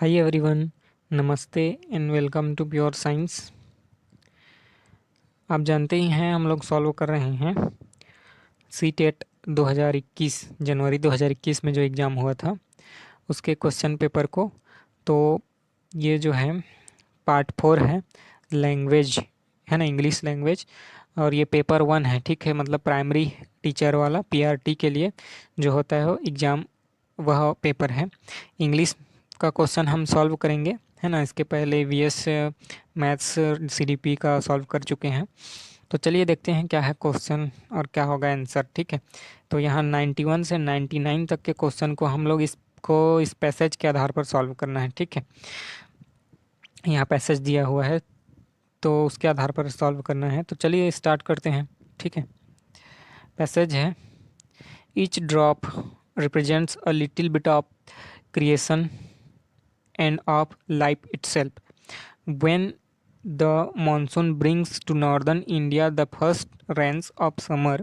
हाय everyone, नमस्ते and welcome to pure science. आप जानते ही हैं हम लोग सॉल्व कर रहे हैं सी टेट 2021 जनवरी 2021 में जो एग्ज़ाम हुआ था उसके क्वेश्चन पेपर को। तो ये जो है पार्ट 4 है, लैंग्वेज है ना, इंग्लिश लैंग्वेज। और ये पेपर 1 है, ठीक है, मतलब प्राइमरी टीचर वाला पीआरटी के लिए जो होता है वो एग्ज़ाम, वह पेपर है। इंग्लिश का क्वेश्चन हम सॉल्व करेंगे, है ना। इसके पहले वीएस मैथ्स सीडीपी का सॉल्व कर चुके हैं। तो चलिए देखते हैं क्या है क्वेश्चन और क्या होगा आंसर, ठीक है। तो यहाँ 91 से 99 तक के क्वेश्चन को हम लोग इसको इस पैसेज के आधार पर सॉल्व करना है, ठीक है। यहाँ पैसेज दिया हुआ है तो उसके आधार पर सॉल्व करना है। तो चलिए स्टार्ट करते हैं, ठीक है। पैसेज है, each drop represents a little bit of creation and of life itself. When the monsoon brings to northern India the first rains of summer,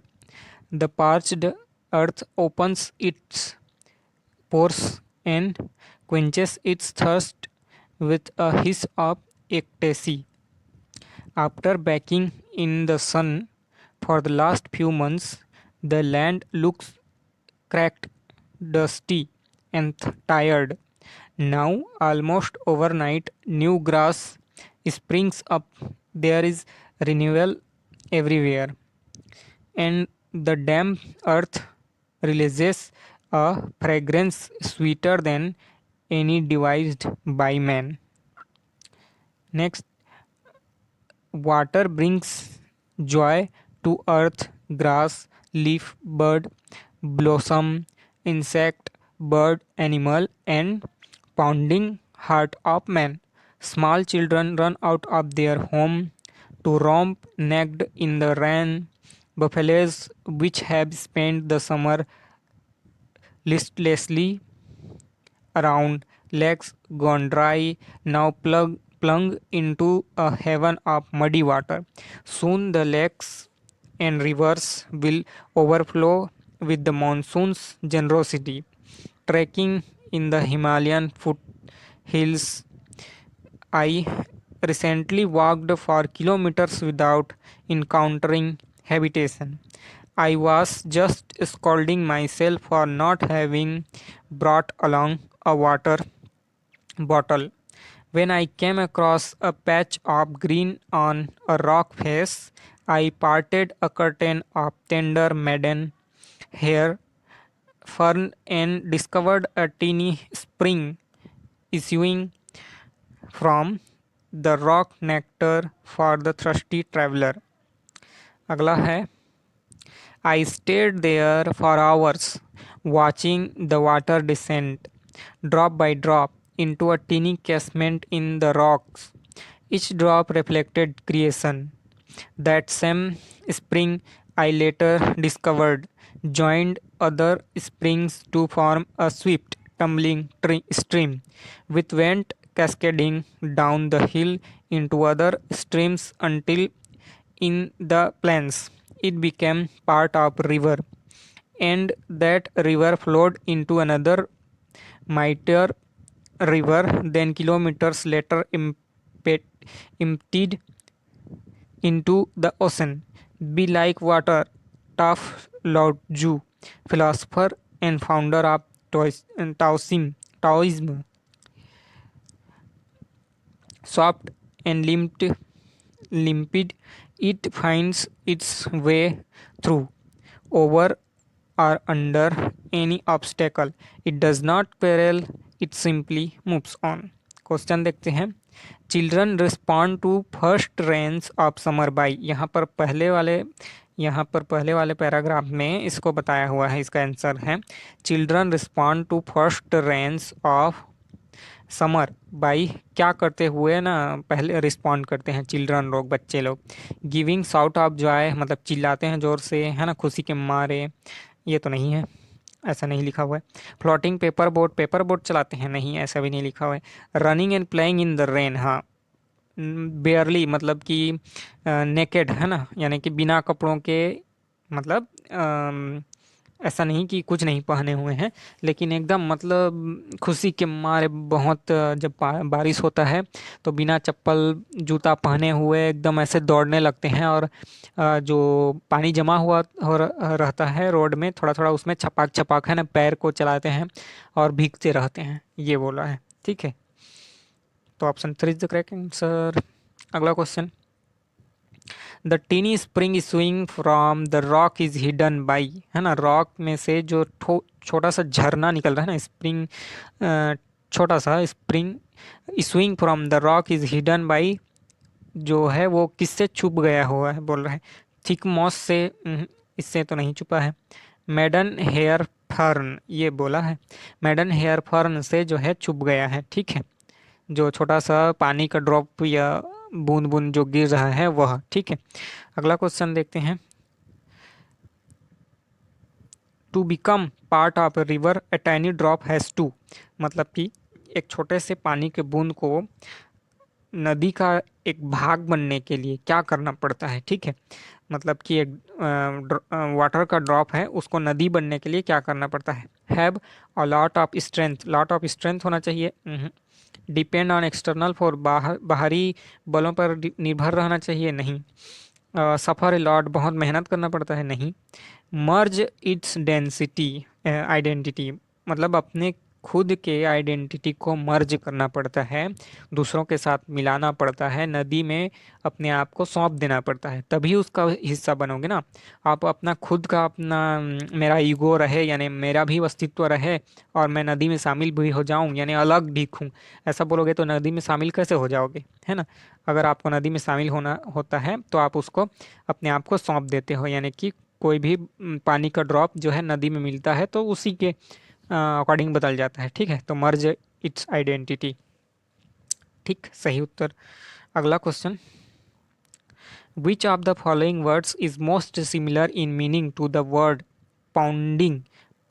the parched earth opens its pores and quenches its thirst with a hiss of ecstasy. After baking in the sun for the last few months, the land looks cracked, dusty, and tired. Now, almost overnight, new grass springs up. There is renewal everywhere, and the damp earth releases a fragrance sweeter than any devised by man. Next, water brings joy to earth, grass, leaf, bird, blossom, insect, bird, animal, and pounding heart of man. Small children run out of their home to romp naked in the rain. Buffaloes, which have spent the summer listlessly around lakes gone dry, now plunge into a heaven of muddy water. Soon the lakes and rivers will overflow with the monsoon's generosity. Trekking in the Himalayan foothills, I recently walked for kilometers without encountering habitation. I was just scolding myself for not having brought along a water bottle when I came across a patch of green on a rock face. I parted a curtain of tender maiden hair fern and discovered a teeny spring issuing from the rock nectar for the thirsty traveler. अगला है, I stayed there for hours, watching the water descend, drop by drop, into a tiny casement in the rocks. Each drop reflected creation. That same spring, I later discovered, joined other springs to form a swift, tumbling stream, which went cascading down the hill into other streams until in the plains it became part of river, and that river flowed into another mightier river, then kilometers later emptied into the ocean. Be like water, tough Lao Tzu, philosopher and founder of Taoism, soft and limpid, it finds its way through, over or under any obstacle. It does not quarrel, it simply moves on. Question देखते हैं, children respond to first rains of summer by. यहाँ पर पहले वाले paragraph में इसको बताया हुआ है, इसका आंसर है children respond to first rains of summer by, क्या करते हुए ना, पहले रिस्पॉन्ड करते हैं चिल्ड्रन लोग, बच्चे लोग। गिविंग साउट ऑफ जॉय, मतलब चिल्लाते हैं जोर से, है ना, खुशी के मारे। ये तो नहीं है, ऐसा नहीं लिखा हुआ है। फ्लोटिंग पेपर बोट चलाते हैं, नहीं, ऐसा भी नहीं लिखा हुआ है। Running and playing in the rain, हाँ। बेयरली मतलब कि नेकेड, है ना, यानी कि बिना कपड़ों के, मतलब ऐसा नहीं कि कुछ नहीं पहने हुए हैं, लेकिन एकदम मतलब खुशी के मारे बहुत जब बारिश होता है तो बिना चप्पल जूता पहने हुए एकदम ऐसे दौड़ने लगते हैं, और जो पानी जमा हुआ रहता है रोड में थोड़ा थोड़ा, उसमें छपाक छपाक है ना पैर को चलाते हैं और भीगते रहते हैं, ये बोला है। ठीक है, तो option 3 is the correct answer. अगला question, the tiny spring swing from the rock is hidden by, है ना, रॉक में से जो छोटा सा झरना निकल रहा है ना, स्प्रिंग, छोटा सा spring swing from the rock is hidden by, जो है वो किससे छुप गया हुआ है बोल रहा है। थिक मॉस से, इससे तो नहीं छुपा है। मेडन हेयर फर्न, ये बोला है, मेडन हेयर फर्न से जो है छुप गया है। ठीक है, जो छोटा सा पानी का ड्रॉप या बूंद बूंद जो गिर रहा है वह। ठीक है, अगला क्वेश्चन देखते हैं। To become part of a river a tiny drop has to, मतलब कि एक छोटे से पानी के बूंद को नदी का एक भाग बनने के लिए क्या करना पड़ता है। ठीक है, मतलब कि एक वाटर का ड्रॉप है, उसको नदी बनने के लिए क्या करना पड़ता है। Have a lot of strength, lot of strength होना चाहिए। डिपेंड ऑन एक्सटर्नल फॉर, बाहरी बलों पर निर्भर रहना चाहिए, नहीं। सफ़र ए लॉट, बहुत मेहनत करना पड़ता है, नहीं। मर्ज इट्स डेंसिटी आइडेंटिटी, मतलब अपने खुद के आइडेंटिटी को मर्ज करना पड़ता है, दूसरों के साथ मिलाना पड़ता है, नदी में अपने आप को सौंप देना पड़ता है, तभी उसका हिस्सा बनोगे ना। आप अपना खुद का अपना मेरा ईगो रहे, यानी मेरा भी अस्तित्व रहे, और मैं नदी में शामिल भी हो जाऊं, यानी अलग दिखूं, ऐसा बोलोगे तो नदी में शामिल कैसे हो जाओगे, है ना। अगर आपको नदी में शामिल होना होता है तो आप उसको अपने आप को सौंप देते हो, यानी कि कोई भी पानी का ड्रॉप जो है नदी में मिलता है तो उसी के अकॉर्डिंग बदल जाता है। ठीक है, तो मर्ज इट्स आइडेंटिटी। ठीक, सही उत्तर। अगला question, which of the following words is most similar in meaning to the word pounding,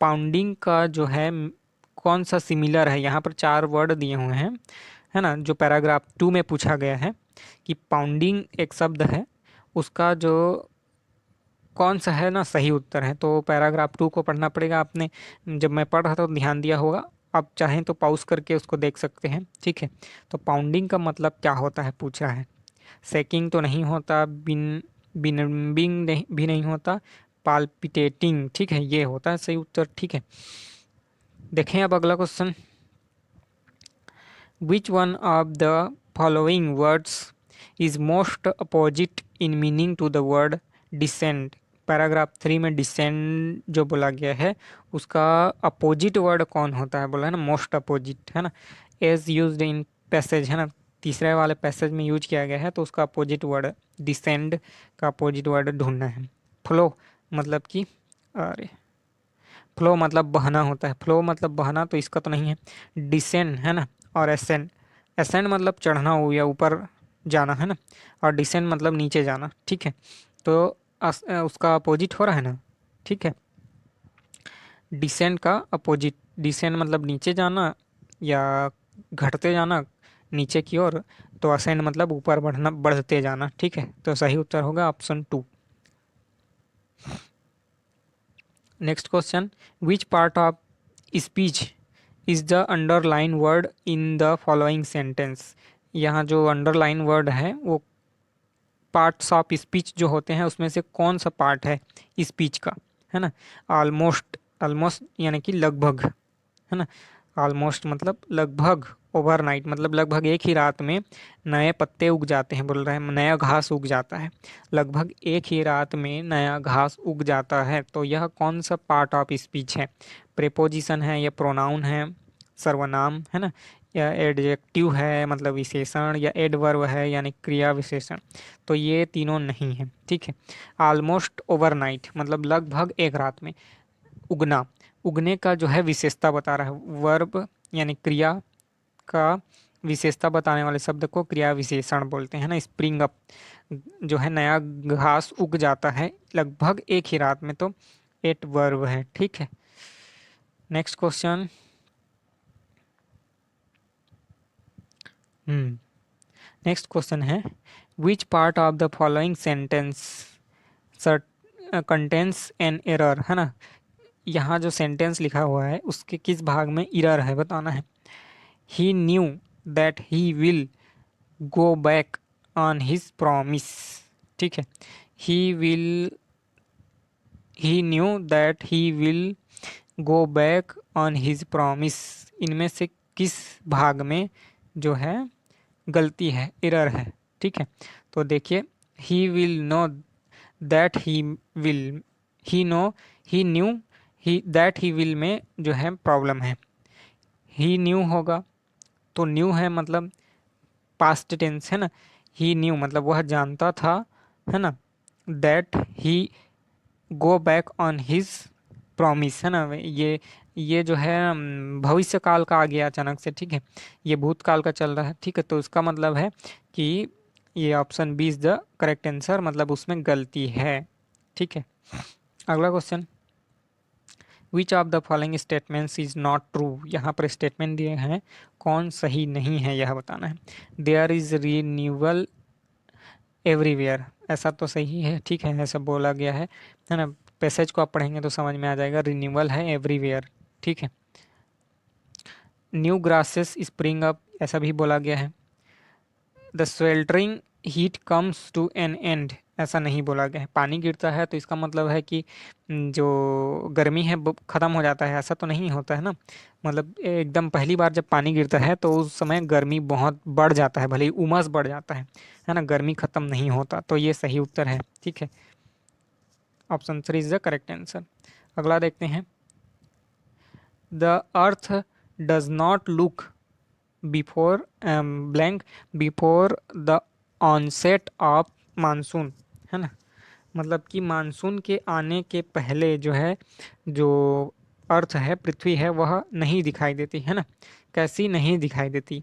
pounding का जो है कौन सा सिमिलर है। यहाँ पर 4 वर्ड दिए हुए हैं, है ना, जो पैराग्राफ 2 में पूछा गया है कि पाउंडिंग एक शब्द है, उसका जो कौन सा है ना सही उत्तर है। तो पैराग्राफ 2 को पढ़ना पड़ेगा आपने, जब मैं पढ़ रहा था तो ध्यान दिया होगा, आप चाहें तो पॉज करके उसको देख सकते हैं। ठीक है, तो पाउंडिंग का मतलब क्या होता है पूछ रहा है। सेकिंग तो नहीं होता, बिनबिंग नहीं, भी नहीं होता, पाल्पिटेटिंग, ठीक है, ये होता है सही उत्तर। ठीक है, देखें अब अगला question, which one of the following words is most opposite in meaning to the word descend. Paragraph 3 में डिसेंड जो बोला गया है उसका अपोजिट वर्ड कौन होता है, बोला है ना मोस्ट अपोजिट, है ना, एज यूज्ड इन पैसेज, है ना, तीसरे वाले पैसेज में यूज किया गया है, तो उसका अपोजिट वर्ड डिसेंड का अपोजिट वर्ड ढूंढना है। फ्लो मतलब कि, अरे, फ्लो मतलब बहना होता है, फ्लो मतलब बहना, तो इसका तो नहीं है। डिसेंड है ना, और एसेंड, एसेंड मतलब चढ़ना हो या ऊपर जाना, है ना, और डिसेंड मतलब नीचे जाना। ठीक है, तो उसका अपोजिट हो रहा है ना। ठीक है, डिसेंड का अपोजिट, डिसेंड मतलब नीचे जाना या घटते जाना नीचे की ओर, तो असेंड मतलब ऊपर बढ़ना, बढ़ते जाना। ठीक है, तो सही उत्तर होगा option 2। Next question, which part of speech is the underline word in the following sentence. यहाँ जो अंडरलाइन वर्ड है वो पार्ट्स ऑफ स्पीच जो होते हैं उसमें से कौन सा पार्ट है स्पीच का, है ना। ऑलमोस्ट, ऑलमोस्ट यानी कि लगभग, है ना, ऑलमोस्ट मतलब लगभग। ओवरनाइट मतलब लगभग एक ही रात में नए पत्ते उग जाते हैं, बोल रहे हैं नया घास उग जाता है, लगभग एक ही रात में नया घास उग जाता है, तो यह कौन सा पार्ट ऑफ स्पीच है। प्रेपोजिशन है या प्रोनाउन है, सर्वनाम, है ना, या एडजेक्टिव है मतलब विशेषण, या एडवर्ब है यानी क्रिया विशेषण, तो ये तीनों नहीं है। ठीक है, ऑलमोस्ट ओवरनाइट मतलब लगभग एक रात में, उगना, उगने का जो है विशेषता बता रहा है, वर्ब यानी क्रिया का विशेषता बताने वाले शब्द को क्रिया विशेषण बोलते हैं ना। स्प्रिंग अप जो है नया घास उग जाता है लगभग एक ही रात में, तो एट वर्ब है। ठीक है, नेक्स्ट क्वेश्चन, नेक्स्ट क्वेश्चन है, which part of the following sentence contains an error, है ना, यहाँ जो सेंटेंस लिखा हुआ है उसके किस भाग में इरर है बताना है। He knew that he will go back on his promise. ठीक है, he will, he knew that he will go back on his promise, इनमें से किस भाग में जो है गलती है, एरर है। ठीक है, तो देखिए he will know that he will, he know, he knew, he that he will में जो है प्रॉब्लम है। ही न्यू होगा तो न्यू है मतलब पास्ट टेंस है ना, ही न्यू मतलब वह जानता था, है ना। That he go back on his promise है ना, ये जो है भविष्य काल का आ गया अचानक से। ठीक है, ये भूतकाल का चल रहा है। ठीक है, तो इसका मतलब है कि ये option B is the correct answer, मतलब उसमें गलती है। ठीक है, अगला question, which of the following statements is not true. यहाँ पर स्टेटमेंट दिए हैं, कौन सही नहीं है यह बताना है। देयर इज रिन्यूअल एवरीवेयर, ऐसा तो सही है। ठीक है, ऐसा बोला गया है ना। पैसेज को आप पढ़ेंगे तो समझ में आ जाएगा, रिन्यूअल है एवरीवेयर। ठीक है, न्यू ग्रासेस स्प्रिंग अप, ऐसा भी बोला गया है। The sweltering heat comes to an end, ऐसा नहीं बोला गया है। पानी गिरता है तो इसका मतलब है कि जो गर्मी है वो खत्म हो जाता है, ऐसा तो नहीं होता है ना। मतलब एकदम पहली बार जब पानी गिरता है तो उस समय गर्मी बहुत बढ़ जाता है, भले ही उमस बढ़ जाता है ना, गर्मी खत्म नहीं होता। तो ये सही उत्तर है। ठीक है, option 3 is the correct answer. अगला देखते हैं, the earth does not look before blank before the onset of monsoon, है ना। मतलब कि मानसून के आने के पहले जो है, जो अर्थ है, पृथ्वी है, वह नहीं दिखाई देती है ना। कैसी नहीं दिखाई देती,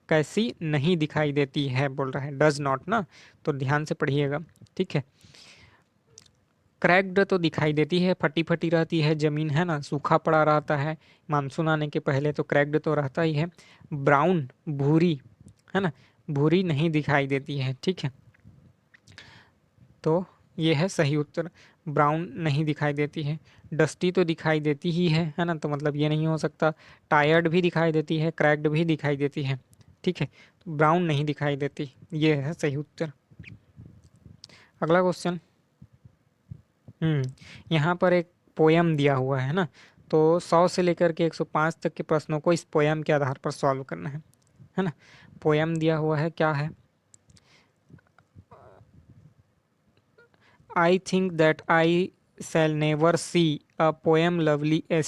कैसी नहीं दिखाई देती है बोल रहा है, डज नॉट ना, तो ध्यान से पढ़िएगा। ठीक है, क्रैक्ड तो दिखाई देती है, फटी फटी रहती है जमीन, है ना, सूखा पड़ा रहता है मानसून आने के पहले, तो क्रैक्ड तो रहता ही है। ब्राउन भूरी, है ना, भूरी नहीं दिखाई देती है। ठीक है, तो ये है सही उत्तर, ब्राउन नहीं दिखाई देती है। डस्टी तो दिखाई देती ही है ना, तो मतलब ये नहीं हो सकता। टायर्ड भी दिखाई देती है, क्रैक्ड भी दिखाई देती है। ठीक है, तो ब्राउन नहीं दिखाई देती, ये है सही उत्तर। अगला क्वेश्चन, यहाँ पर एक पोयम दिया हुआ है ना, तो 100 से लेकर के 105 तक के प्रश्नों को इस पोयम के आधार पर सॉल्व करना है ना। पोयम दिया हुआ है, क्या है, I think that I shall never see a poem lovely as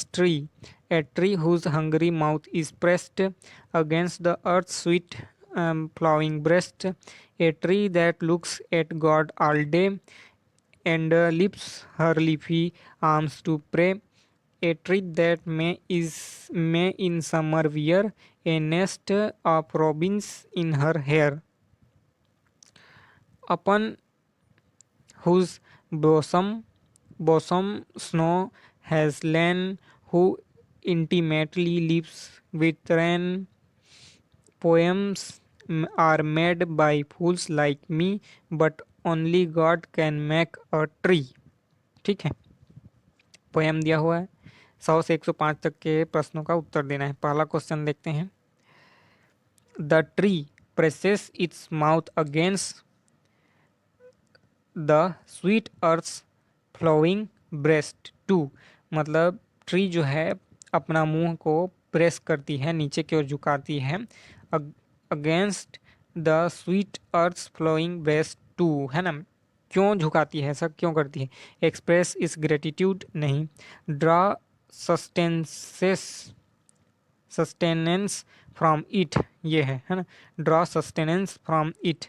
a tree whose hungry mouth is pressed against the earth's sweet flowing breast, a tree that looks at God all day and lifts her leafy arms to pray, a tree that may in summer wear a nest of robins in her hair, upon whose bosom snow has lain, who intimately lives with rain. Poems are made by fools like me, but only God can make a tree. ठीक है, poem दिया हुआ है, 100 से 105 तक के प्रश्नों का उत्तर देना है। पहला क्वेश्चन देखते हैं, the tree presses its mouth against the sweet earth's flowing breast to, मतलब ट्री जो है अपना मुंह को प्रेस करती है, नीचे की ओर झुकाती है, against the sweet earth's flowing breast to, है ना। क्यों झुकाती है, ऐसा क्यों करती है। एक्सप्रेस इस ग्रेटिट्यूड नहीं, ड्रा सस्टेंसेस सस्टेनेंस फ्रॉम इट, ये है ना, draw sustenance from it,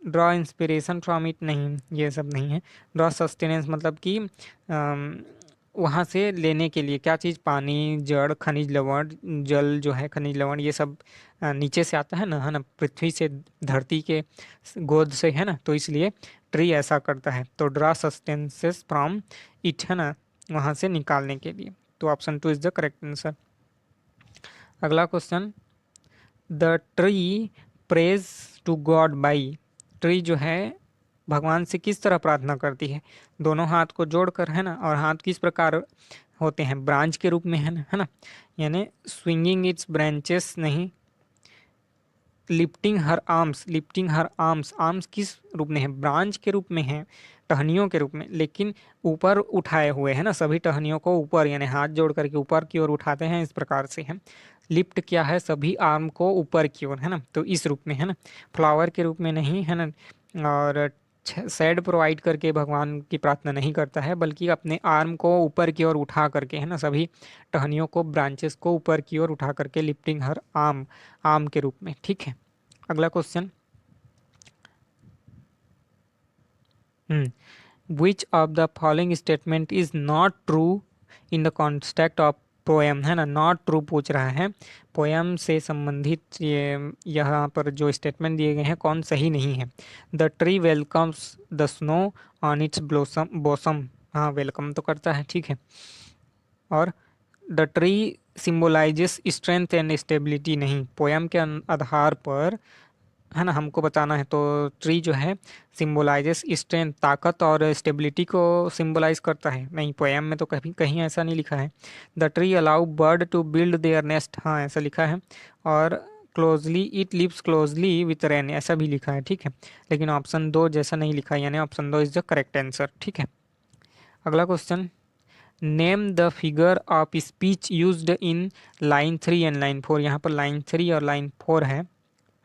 draw inspiration from it नहीं, ये सब नहीं है। ड्रॉ सस्टेनेंस मतलब कि वहाँ से लेने के लिए क्या चीज़, पानी, जड़, खनिज लवण, जल जो है खनिज लवण, ये सब नीचे से आता है ना, पृथ्वी से, धरती के गोद से, है ना, तो इसलिए ट्री ऐसा करता है। तो ड्रॉ सस्टेंसेस फ्रॉम इट, है ना, वहाँ से निकालने के लिए। तो option 2 is the correct answer. अगला question, the tree prays to God by, tree जो है भगवान से किस तरह प्रार्थना करती है, दोनों हाथ को जोड़कर, है ना, और हाथ किस प्रकार होते हैं, ब्रांच के रूप में है ना, यानी स्विंगिंग इट्स ब्रांचेस नहीं, lifting her arms, lifting her arms, arms किस रूप में है, ब्रांच के रूप में है, टहनियों के रूप में, लेकिन ऊपर उठाए हुए है ना, सभी टहनियों को ऊपर यानी हाथ जोड़ करके ऊपर की ओर उठाते हैं, इस प्रकार से है। लिफ्ट क्या है, सभी आर्म को ऊपर की ओर है ना, तो इस रूप में है ना, फ्लावर के रूप में नहीं है ना, और शेड प्रोवाइड करके भगवान की प्रार्थना नहीं करता है, बल्कि अपने आर्म को ऊपर की ओर उठा करके है ना, सभी टहनियों को, ब्रांचेस को ऊपर की ओर उठा करके, लिफ्टिंग हर आर्म, आर्म के रूप में। ठीक है, अगला question, which of the following statement is not true in the context of poem, है ना, नॉट ट्रू पूछ रहा है, पोएम से संबंधित ये यहाँ पर जो स्टेटमेंट दिए गए हैं कौन सही नहीं है। The tree welcomes the snow on its blossom, bosom, हाँ वेलकम तो करता है, ठीक है, और the tree symbolizes strength and stability, नहीं, पोएम के आधार पर है ना हमको बताना है, तो ट्री जो है सिम्बोलाइजेस स्ट्रेंथ, ताकत और स्टेबिलिटी को सिम्बोलाइज करता है, नहीं, पोएम में तो कहीं कहीं ऐसा नहीं लिखा है। The tree allow bird to build their nest, हाँ ऐसा लिखा है, और closely it lives closely with rain, ऐसा भी लिखा है, ठीक है, लेकिन ऑप्शन दो जैसा नहीं लिखा है, यानी ऑप्शन दो इज द करेक्ट आंसर। ठीक है, अगला question, name the figure of speech used in line 3 and line 4, यहाँ पर लाइन 3 और लाइन 4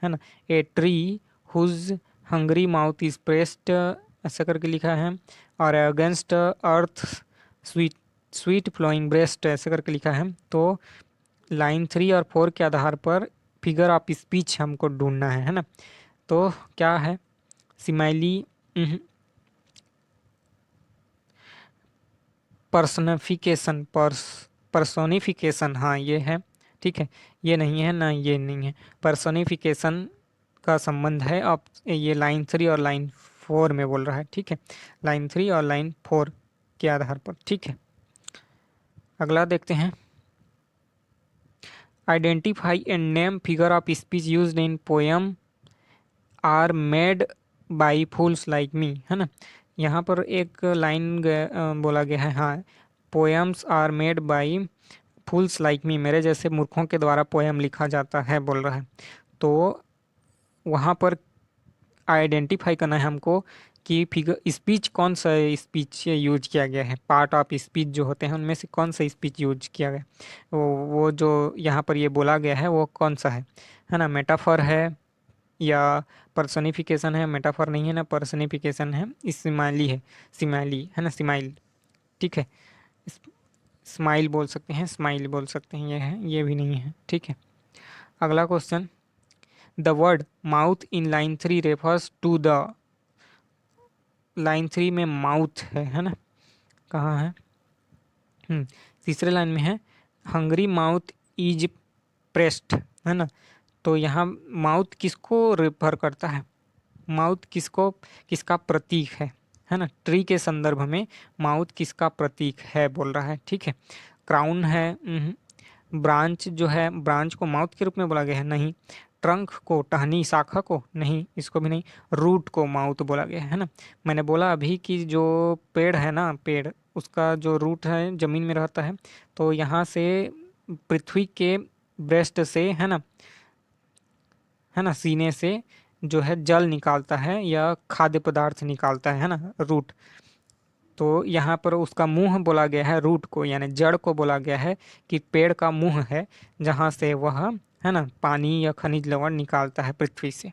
है ना, a tree whose hungry mouth is pressed, ऐसा करके लिखा है, और against earth sweet, sweet flowing breast, ऐसा करके लिखा है, तो लाइन 3 और 4 के आधार पर फिगर ऑफ स्पीच हमको ढूंढना है ना, तो क्या है, सिमाइली, पर्सनिफिकेशन, पर्सोनिफिकेशन, हाँ ये है, ठीक है, ये नहीं है ना, ये नहीं है, पर्सोनिफिकेशन का संबंध है, अब ये लाइन 3 और लाइन 4 में बोल रहा है, ठीक है, लाइन 3 और लाइन 4 के आधार पर। ठीक है, अगला देखते हैं, identify and name figure of speech used in poem are made by fools like me, है ना, यहाँ पर एक लाइन बोला गया है, हाँ, poems are made by fools like me, मेरे जैसे मूर्खों के द्वारा पोएम लिखा जाता है बोल रहा है, तो वहाँ पर आइडेंटिफाई करना है हमको कि फिगर स्पीच कौन सा स्पीच यूज किया गया है, पार्ट ऑफ स्पीच जो होते हैं उनमें से कौन सा स्पीच यूज किया गया, वो जो यहाँ पर ये बोला गया है वो कौन सा है ना, मेटाफर है या पर्सनिफिकेशन है, मेटाफर नहीं है ना, पर्सनिफिकेशन है, स्माइली है, स्माइली है ना, स्माइल, ठीक है, स्माइल बोल सकते हैं, स्माइल बोल सकते हैं, ये है, ये भी नहीं है। ठीक है, अगला question, the word mouth in line 3 refers to the, line 3 में माउथ है ना, कहाँ है, तीसरे लाइन में है, हंगरी माउथ इज प्रेस्ड, है ना, तो यहाँ माउथ किसको रेफर करता है, माउथ किसको, किसका प्रतीक है ना, ट्री के संदर्भ में माउथ किसका प्रतीक है बोल रहा है। ठीक है, क्राउन है, ब्रांच जो है, ब्रांच को माउथ के रूप में बोला गया है, नहीं, ट्रंक को, टहनी शाखा को, नहीं, इसको भी नहीं, रूट को माउथ बोला गया है ना, मैंने बोला अभी कि जो पेड़ है ना, पेड़ उसका जो रूट है जमीन में रहता है, तो यहाँ से पृथ्वी के ब्रेस्ट से है ना, सीने से जो है जल निकालता है या खाद्य पदार्थ निकालता है ना, रूट, तो यहाँ पर उसका मुंह बोला गया है, रूट को यानी जड़ को बोला गया है कि पेड़ का मुंह है, जहाँ से वह है ना पानी या खनिज लवण निकालता है पृथ्वी से।